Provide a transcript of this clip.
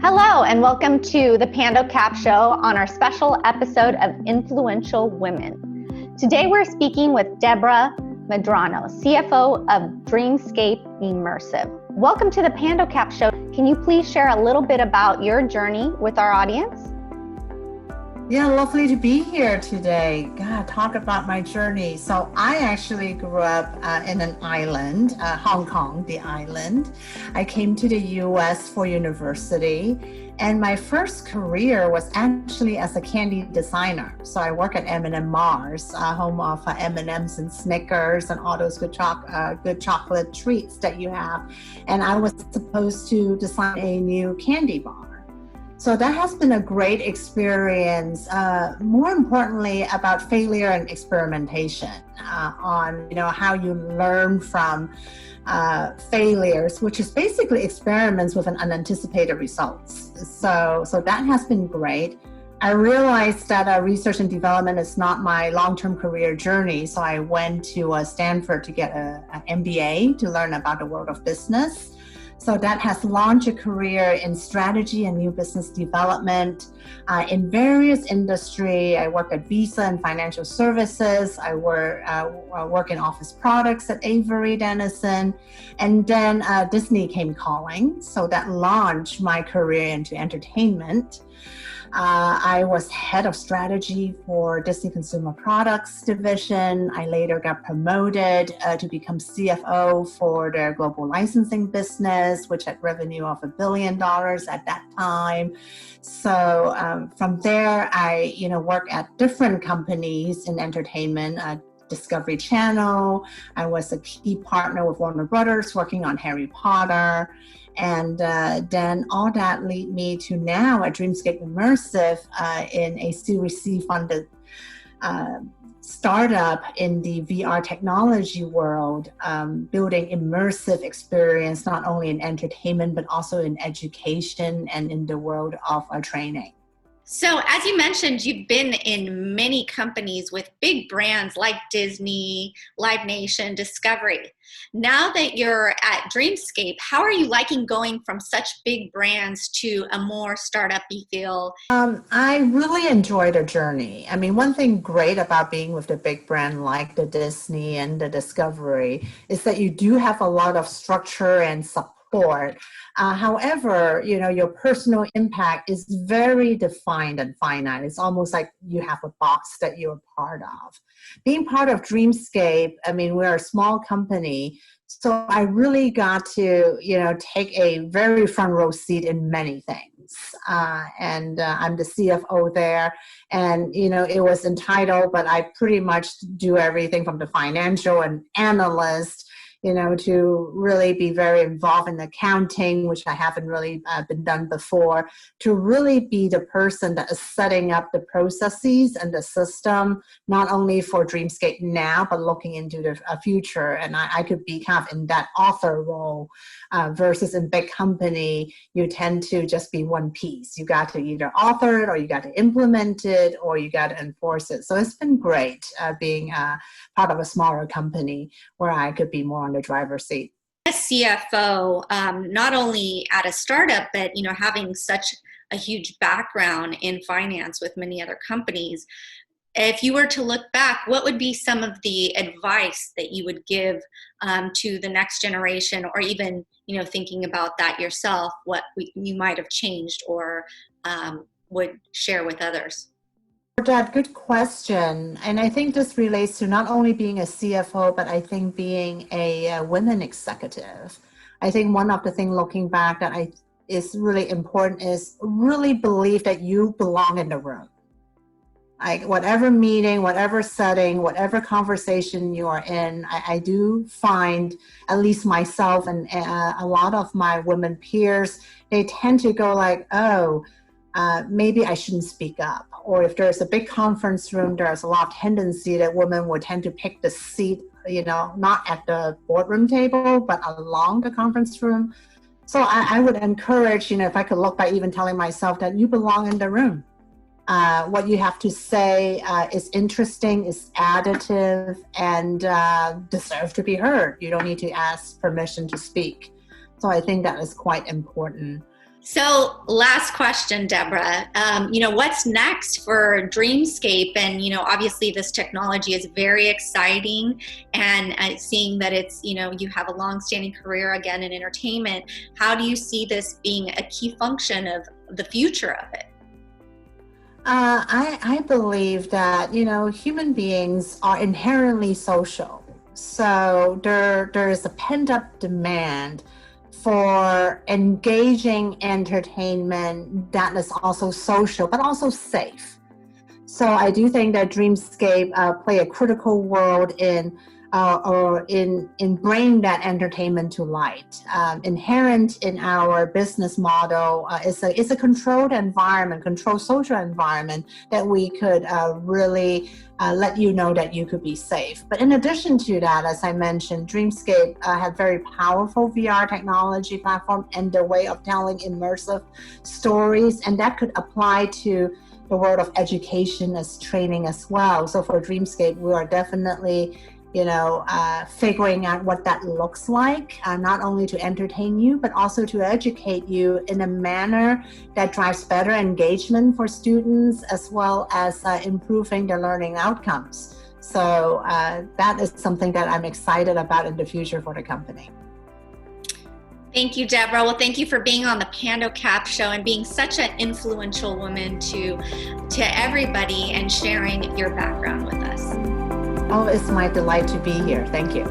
Hello, and welcome to the Pandocap show on our special episode of Influential Women. Today we're speaking with Deborah Medrano, CFO of Dreamscape Immersive. Welcome to the Pandocap show. Can you please share a little bit about your journey with our audience? Yeah, lovely to be here today. God, talk about my journey. So I actually grew up in an island, Hong Kong, the island. I came to the US for university, and my first career was actually as a candy designer. So I work at M&M Mars, home of M&Ms and Snickers and all those good chocolate treats that you have. And I was supposed to design a new candy bar. So that has been a great experience, more importantly about failure and experimentation, on how you learn from failures, which is basically experiments with an unanticipated results. So that has been great. I realized that research and development is not my long-term career journey, so I went to Stanford to get an MBA to learn about the world of business. So that has launched a career in strategy and new business development in various industries. I work at Visa and financial services. I work in office products at Avery Dennison. And then Disney came calling. So that launched my career into entertainment. I was head of strategy for Disney Consumer Products division. I later got promoted to become CFO for their global licensing business, which had revenue of $1 billion at that time. So from there, I worked at different companies in entertainment. Discovery Channel. I was a key partner with Warner Brothers working on Harry Potter. And then all that lead me to now at Dreamscape Immersive in a Series C funded startup in the VR technology world, building immersive experience, not only in entertainment, but also in education and in the world of training. So as you mentioned, you've been in many companies with big brands like Disney, Live Nation, Discovery. Now that you're at Dreamscape, how are you liking going from such big brands to a more startup-y feel? I really enjoy the journey. I mean, one thing great about being with the big brand like the Disney and the Discovery is that you do have a lot of structure and support. However, your personal impact is very defined and finite. It's almost like you have a box that you're part of. Being part of Dreamscape, I mean, we're a small company, so I really got to, take a very front row seat in many things. And I'm the CFO there, and, it was entitled, but I pretty much do everything from the financial and analyst, to really be very involved in accounting, which I haven't really been done before, to really be the person that is setting up the processes and the system, not only for Dreamscape now, but looking into the future. And I could be kind of in that author role versus in big company, you tend to just be one piece. You got to either author it, or you got to implement it, or you got to enforce it. So it's been great being part of a smaller company where I could be more on the driver's seat. As CFO, not only at a startup, but having such a huge background in finance with many other companies, if you were to look back, what would be some of the advice that you would give to the next generation, or even thinking about that yourself, what you might have changed or would share with others? Dad, good question. And I think this relates to not only being a CFO, but I think being a women executive. I think one of the things looking back that is really important is really believe that you belong in the room. Like whatever meeting, whatever setting, whatever conversation you are in, I do find, at least myself and a lot of my women peers, they tend to go like, maybe I shouldn't speak up. Or if there's a big conference room, there's a lot of tendency that women would tend to pick the seat, not at the boardroom table, but along the conference room. So I would encourage, if I could look by even telling myself that you belong in the room. What you have to say is interesting, is additive, and deserve to be heard. You don't need to ask permission to speak. So I think that is quite important. So, last question, Deborah. What's next for Dreamscape? And obviously, this technology is very exciting. And seeing that you have a long-standing career again in entertainment. How do you see this being a key function of the future of it? I believe that, human beings are inherently social. So there is a pent-up demand for engaging entertainment that is also social, but also safe. So I do think that Dreamscape play a critical role in bringing that entertainment to light. Inherent in our business model is a controlled environment, controlled social environment that we could really let you know that you could be safe. But in addition to that, as I mentioned, Dreamscape had very powerful VR technology platform and the way of telling immersive stories, and that could apply to the world of education as training as well. So for Dreamscape, we are definitely figuring out what that looks like, not only to entertain you, but also to educate you in a manner that drives better engagement for students, as well as improving their learning outcomes. So that is something that I'm excited about in the future for the company. Thank you, Deborah. Well, thank you for being on the Pandocap show and being such an influential woman to everybody and sharing your background with us. Oh, it's my delight to be here. Thank you.